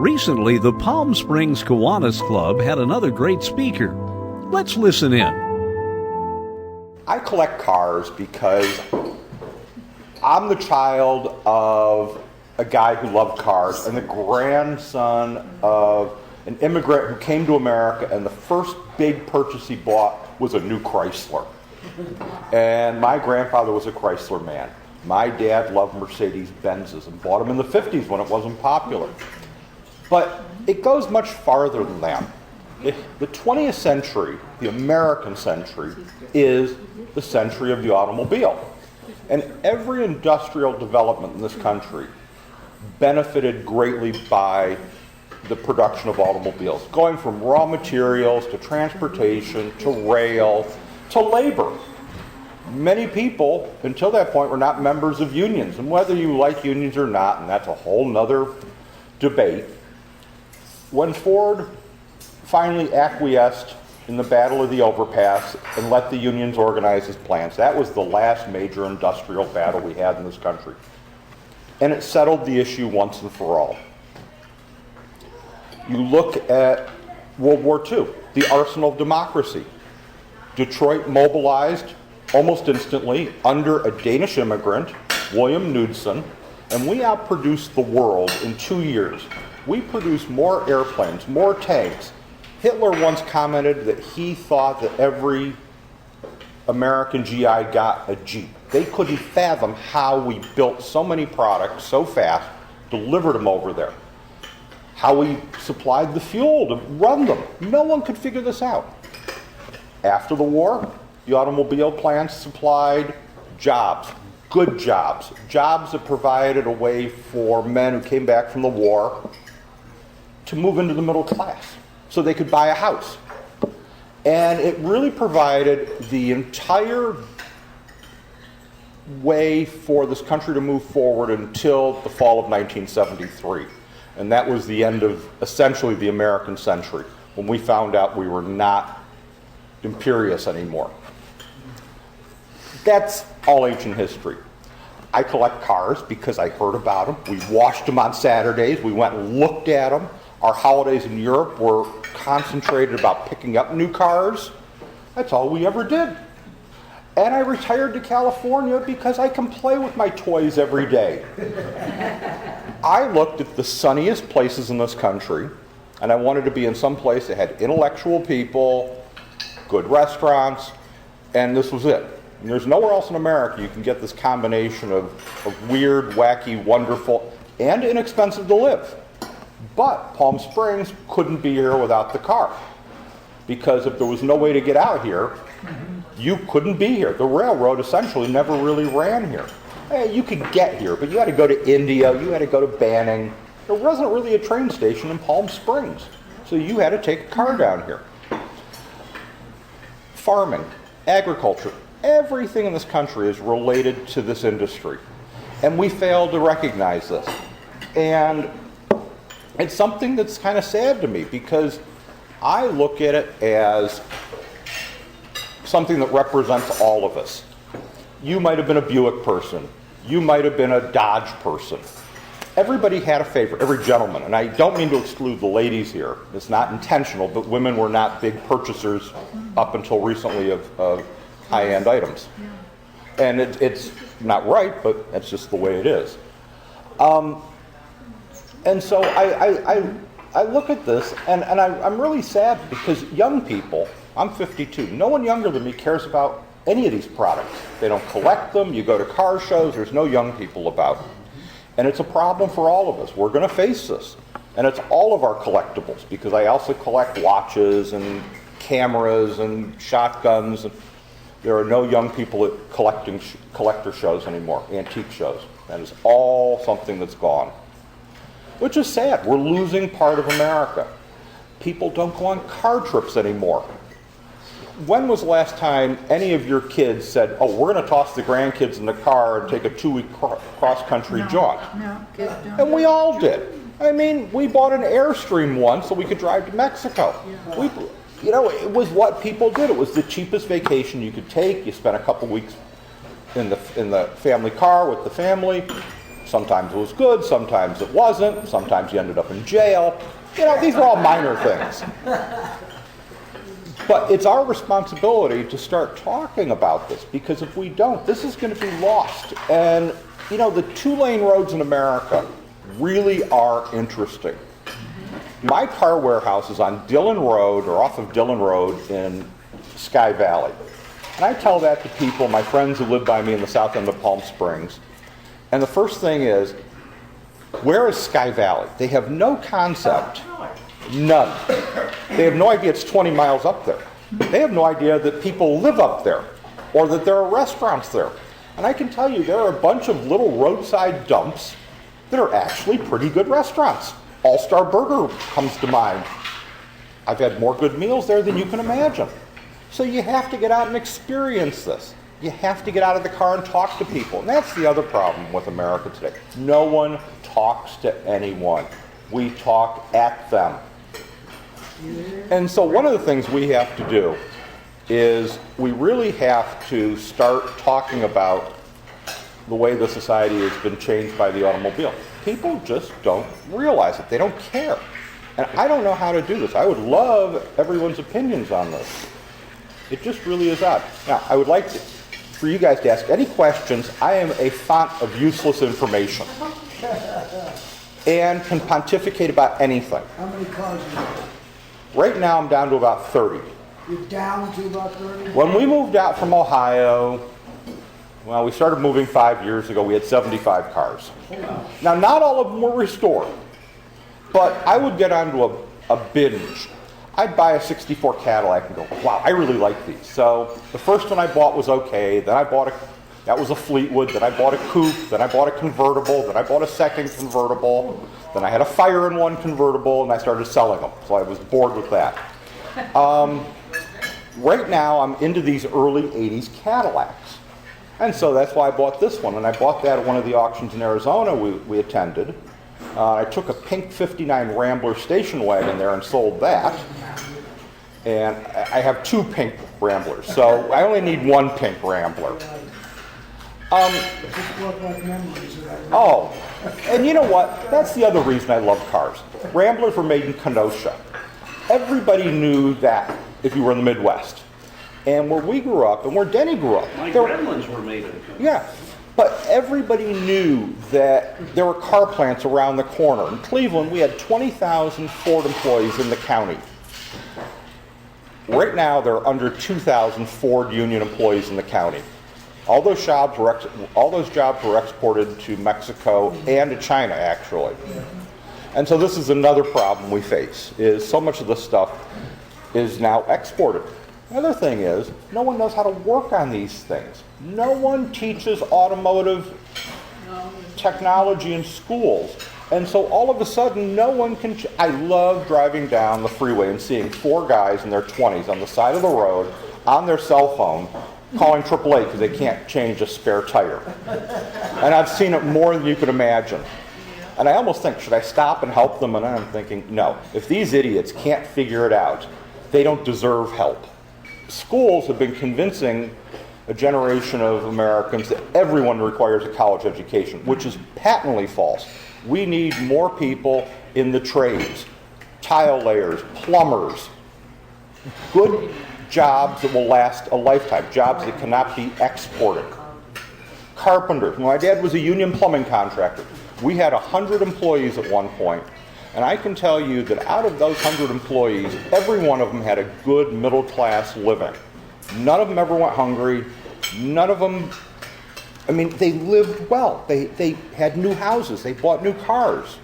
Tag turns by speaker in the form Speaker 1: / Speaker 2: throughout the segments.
Speaker 1: Recently, the Palm Springs Kiwanis Club had another great speaker. Let's listen in.
Speaker 2: I collect cars because I'm the child of a guy who loved cars and the grandson of an immigrant who came to America, and the first big purchase he bought was a new Chrysler. And my grandfather was a Chrysler man. My dad loved Mercedes-Benzes and bought them in the 50s when it wasn't popular. But it goes much farther than that. The 20th century, the American century, is the century of the automobile. And every industrial development in this country benefited greatly by the production of automobiles, going from raw materials to transportation to rail to labor. Many people, until that point, were not members of unions. And whether you like unions or not, and that's a whole nother debate, when Ford finally acquiesced in the Battle of the Overpass and let the unions organize his plants, that was the last major industrial battle we had in this country. And it settled the issue once and for all. You look at World War II, the arsenal of democracy. Detroit mobilized almost instantly under a Danish immigrant, William Knudsen, and we outproduced the world in 2 years. We produced more airplanes, more tanks. Hitler once commented that he thought that every American GI got a Jeep. They couldn't fathom how we built so many products so fast, delivered them over there. How we supplied the fuel to run them. No one could figure this out. After the war, the automobile plants supplied jobs, good jobs, jobs that provided a way for men who came back from the war to move into the middle class so they could buy a house. And it really provided the entire way for this country to move forward until the fall of 1973. And that was the end of essentially the American century, when we found out we were not imperious anymore. That's all ancient history. I collect cars because I heard about them. We washed them on Saturdays. We went and looked at them. Our holidays in Europe were concentrated about picking up new cars. That's all we ever did. And I retired to California because I can play with my toys every day. I looked at the sunniest places in this country, and I wanted to be in some place that had intellectual people, good restaurants, and this was it. And there's nowhere else in America you can get this combination of weird, wacky, wonderful, and inexpensive to live. But Palm Springs couldn't be here without the car, because if there was no way to get out here, you couldn't be here. The railroad essentially never really ran here. Hey, you could get here, but you had to go to India, you had to go to Banning. There wasn't really a train station in Palm Springs, so you had to take a car down here. Farming, agriculture, everything in this country is related to this industry, and we fail to recognize this. And it's something that's kind of sad to me, because I look at it as something that represents all of us. You might have been a Buick person. You might have been a Dodge person. Everybody had a favorite, every gentleman. And I don't mean to exclude the ladies here. It's not intentional, but women were not big purchasers up until recently of high-end items. And it's not right, but that's just the way it is. And so I look at this, and I'm really sad, because young people, I'm 52, no one younger than me cares about any of these products. They don't collect them. You go to car shows, there's no young people about. And it's a problem for all of us. We're going to face this. And it's all of our collectibles, because I also collect watches and cameras and shotguns. And there are no young people at collector shows anymore, antique shows. That is all something that's gone, which is sad. We're losing part of America. People don't go on car trips anymore. When was the last time any of your kids said, oh, we're going to toss the grandkids in the car and take a 2-week cross-country jaunt?
Speaker 3: No, kids don't.
Speaker 2: And we all did. I mean, we bought an Airstream once so we could drive to Mexico. It was what people did. It was the cheapest vacation you could take. You spent a couple weeks in the family car with the family, Sometimes it was good, sometimes it wasn't, sometimes you ended up in jail. You know, these are all minor things. But it's our responsibility to start talking about this, because if we don't, this is going to be lost. And, you know, the two-lane roads in America really are interesting. My car warehouse is on Dillon Road, or off of Dillon Road in Sky Valley. And I tell that to people, my friends who live by me in the south end of Palm Springs. And the first thing is, where is Sky Valley? They have no concept. None. They have no idea it's 20 miles up there. They have no idea that people live up there or that there are restaurants there. And I can tell you there are a bunch of little roadside dumps that are actually pretty good restaurants. All-Star Burger comes to mind. I've had more good meals there than you can imagine. So you have to get out and experience this. You have to get out of the car and talk to people. And that's the other problem with America today. No one talks to anyone. We talk at them. And so one of the things we have to do is we really have to start talking about the way the society has been changed by the automobile. People just don't realize it. They don't care. And I don't know how to do this. I would love everyone's opinions on this. It just really is odd. Now, I would like for you guys to ask any questions. I am a font of useless information and can pontificate about anything.
Speaker 3: How many cars do you have?
Speaker 2: Right now, I'm down to about 30.
Speaker 3: You're down to about 30?
Speaker 2: When we moved out from Ohio, well, we started moving 5 years ago. We had 75 cars. Now, not all of them were restored, but I would get onto a binge. I'd buy a 64 Cadillac and go, wow, I really like these. So the first one I bought was okay. Then I bought that was a Fleetwood. Then I bought a coupe. Then I bought a convertible. Then I bought a second convertible. Then I had a Fire in One convertible, and I started selling them. So I was bored with that. Right now, I'm into these early 80s Cadillacs. And so that's why I bought this one. And I bought that at one of the auctions in Arizona we attended. I took a pink 59 Rambler station wagon there and sold that. And I have 2 pink Ramblers, so I only need 1 pink Rambler. Oh, and you know what? That's the other reason I love cars. Ramblers were made in Kenosha. Everybody knew that if you were in the Midwest. And where we grew up, and where Denny grew up.
Speaker 1: My gremlins were made in Kenosha.
Speaker 2: Yeah. But everybody knew that there were car plants around the corner. In Cleveland, we had 20,000 Ford employees in the county. Right now, there are under 2,000 Ford union employees in the county. All those jobs were exported to Mexico and to China, actually. And so this is another problem we face, is so much of this stuff is now exported. Another thing is, no one knows how to work on these things. No one teaches automotive technology in schools. And so all of a sudden, no one can... I love driving down the freeway and seeing 4 guys in their 20s on the side of the road on their cell phone calling AAA because they can't change a spare tire. And I've seen it more than you could imagine. And I almost think, should I stop and help them? And I'm thinking, no. If these idiots can't figure it out, they don't deserve help. Schools have been convincing a generation of Americans that everyone requires a college education, which is patently false. We need more people in the trades, tile layers, plumbers, good jobs that will last a lifetime, jobs that cannot be exported. Carpenters. My dad was a union plumbing contractor. We had 100 employees at one point, and I can tell you that out of those 100 employees, every one of them had a good middle-class living. None of them ever went hungry. None of them, I mean, they lived well. They had new houses. They bought new cars.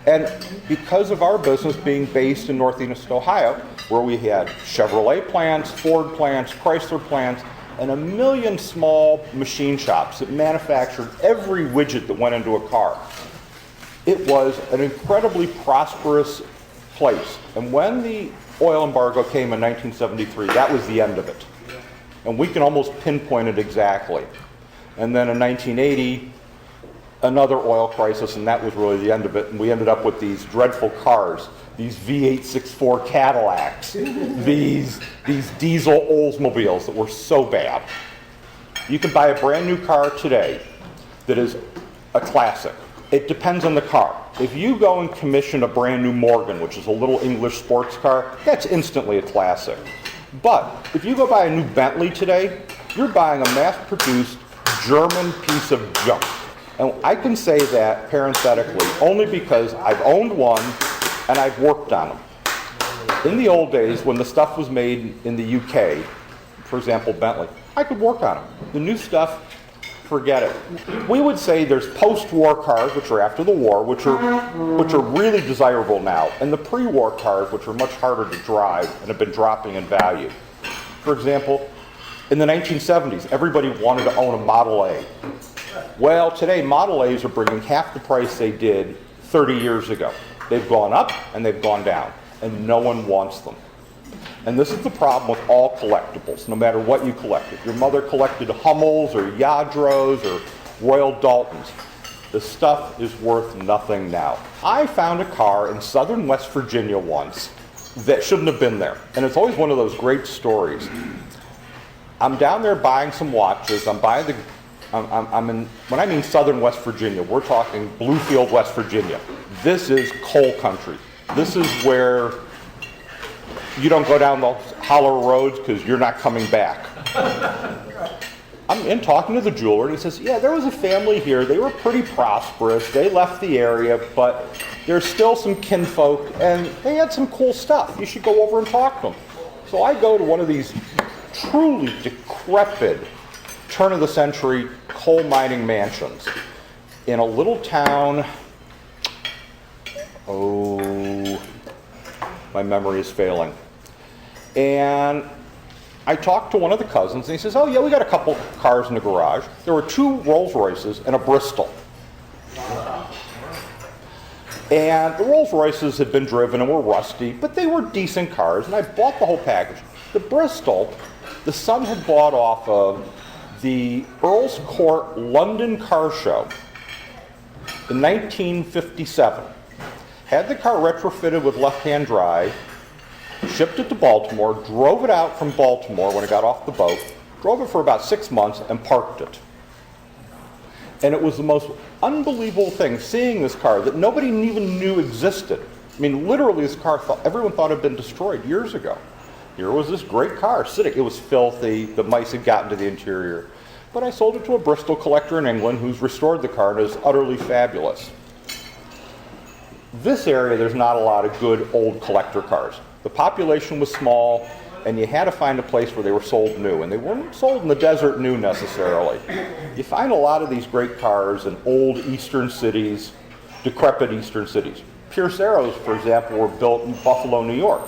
Speaker 2: And because of our business being based in Northeast Ohio, where we had Chevrolet plants, Ford plants, Chrysler plants, and a million small machine shops that manufactured every widget that went into a car, it was an incredibly prosperous place. And when the oil embargo came in 1973, that was the end of it. And we can almost pinpoint it exactly. And then in 1980, another oil crisis, and that was really the end of it. And we ended up with these dreadful cars, these V864 Cadillacs, these diesel Oldsmobiles that were so bad. You can buy a brand new car today that is a classic. It depends on the car. If you go and commission a brand new Morgan, which is a little English sports car, that's instantly a classic. But if you go buy a new Bentley today, you're buying a mass-produced German piece of junk. And I can say that parenthetically only because I've owned one and I've worked on them. In the old days, when the stuff was made in the UK, for example, Bentley, I could work on them. The new stuff, forget it. We would say there's post-war cars, which are after the war, which are really desirable now, and the pre-war cars, which are much harder to drive and have been dropping in value. For example, in the 1970s, everybody wanted to own a Model A. Well, today, Model A's are bringing half the price they did 30 years ago. They've gone up and they've gone down, and no one wants them. And this is the problem with all collectibles, no matter what you collected. Your mother collected Hummels or Yadros or Royal Daltons. The stuff is worth nothing now. I found a car in southern West Virginia once that shouldn't have been there. And it's always one of those great stories. I'm down there buying some watches. I'm in, when I mean southern West Virginia, we're talking Bluefield, West Virginia. This is coal country. This is where you don't go down the hollow roads because you're not coming back. I'm in talking to the jeweler, and he says, yeah, there was a family here. They were pretty prosperous. They left the area, but there's still some kinfolk, and they had some cool stuff. You should go over and talk to them. So I go to one of these truly decrepit, turn-of-the-century coal mining mansions in a little town. Oh, my memory is failing. And I talked to one of the cousins, and he says, oh, yeah, we got a couple cars in the garage. There were 2 Rolls Royces and a Bristol. And the Rolls Royces had been driven and were rusty, but they were decent cars, and I bought the whole package. The Bristol, the son had bought off of the Earl's Court London Car Show in 1957. Had the car retrofitted with left-hand drive, shipped it to Baltimore, drove it out from Baltimore when it got off the boat, drove it for about 6 months, and parked it. And it was the most unbelievable thing, seeing this car that nobody even knew existed. I mean, literally, this car, everyone thought it had been destroyed years ago. Here was this great car sitting. It was filthy. The mice had gotten to the interior. But I sold it to a Bristol collector in England who's restored the car and is utterly fabulous. This area, there's not a lot of good old collector cars. The population was small, and you had to find a place where they were sold new. And they weren't sold in the desert new necessarily. You find a lot of these great cars in old eastern cities, decrepit eastern cities. Pierce Arrows, for example, were built in Buffalo, New York.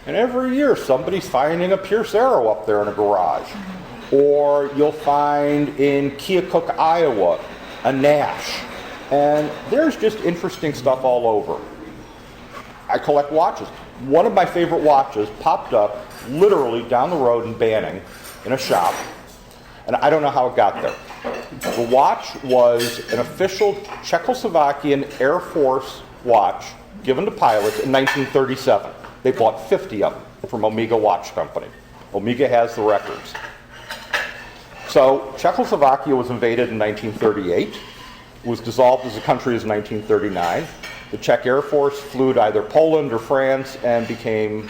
Speaker 2: And every year somebody's finding a Pierce Arrow up there in a garage. Or you'll find in Keokuk, Iowa, a Nash. And there's just interesting stuff all over. I collect watches. One of my favorite watches popped up literally down the road in Banning in a shop, and I don't know how it got there. The watch was an official Czechoslovakian Air Force watch given to pilots in 1937. They bought 50 of them from Omega Watch Company. Omega has the records. So Czechoslovakia was invaded in 1938. It was dissolved as a country in 1939. The Czech Air Force flew to either Poland or France and became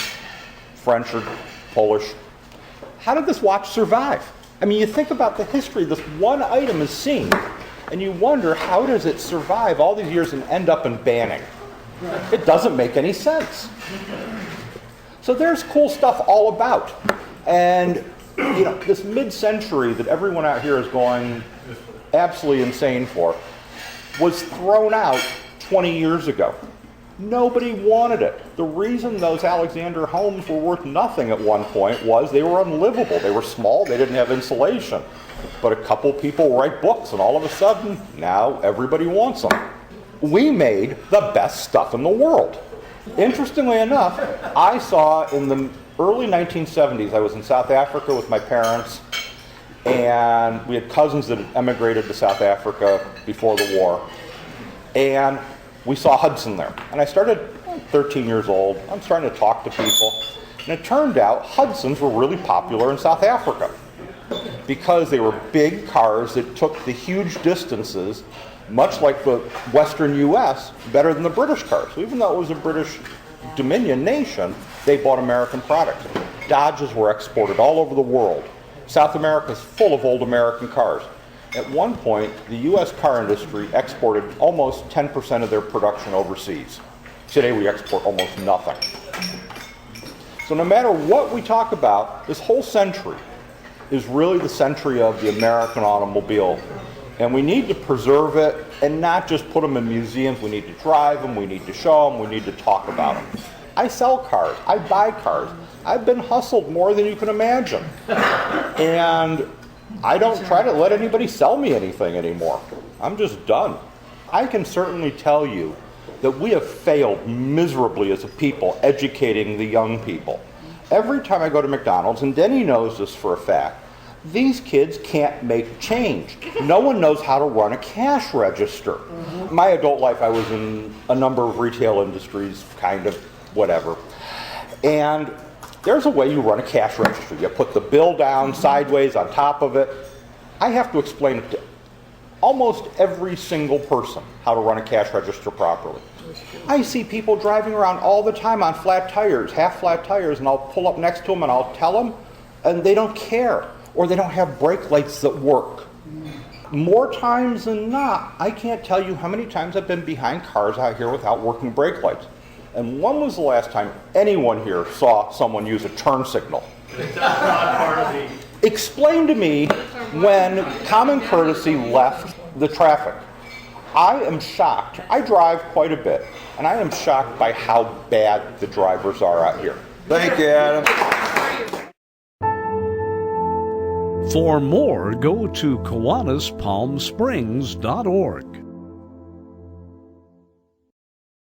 Speaker 2: French or Polish. How did this watch survive? I mean, you think about the history. This one item is seen, and you wonder, how does it survive all these years and end up in Banning? It doesn't make any sense. So there's cool stuff all about. And, you know, this mid-century that everyone out here is going absolutely insane for was thrown out 20 years ago. Nobody wanted it. The reason those Alexander homes were worth nothing at one point was they were unlivable. They were small, they didn't have insulation. But a couple people write books, and all of a sudden, now everybody wants them. We made the best stuff in the world. Interestingly enough, I saw in the early 1970s, I was in South Africa with my parents, and we had cousins that had emigrated to South Africa before the war. And we saw Hudson there. And I started, 13 years old, I'm starting to talk to people. And it turned out Hudsons were really popular in South Africa because they were big cars that took the huge distances, much like the Western U.S., better than the British cars. So even though it was a British Dominion nation, they bought American products. Dodges were exported all over the world. South America is full of old American cars. At one point, the U.S. car industry exported almost 10% of their production overseas. Today, we export almost nothing. So no matter what we talk about, this whole century is really the century of the American automobile. And we need to preserve it and not just put them in museums. We need to drive them, we need to show them, we need to talk about them. I sell cars, I buy cars. I've been hustled more than you can imagine. And I don't try to let anybody sell me anything anymore. I'm just done. I can certainly tell you that we have failed miserably as a people educating the young people. Every time I go to McDonald's, and Denny knows this for a fact, these kids can't make change. No one knows how to run a cash register. My adult life, I was in a number of retail industries, kind of, whatever. And there's a way you run a cash register. You put the bill down sideways on top of it. I have to explain it to almost every single person how to run a cash register properly. I see people driving around all the time on flat tires, half flat tires, and I'll pull up next to them and I'll tell them, and they don't care. Or they don't have brake lights that work. More times than not, I can't tell you how many times I've been behind cars out here without working brake lights. And when was the last time anyone here saw someone use a turn signal? Explain to me when common courtesy left the traffic. I am shocked. I drive quite a bit, and I am shocked by how bad the drivers are out here. Thank you, Adam.
Speaker 1: For more, go to KIWANISPalmSprings.org.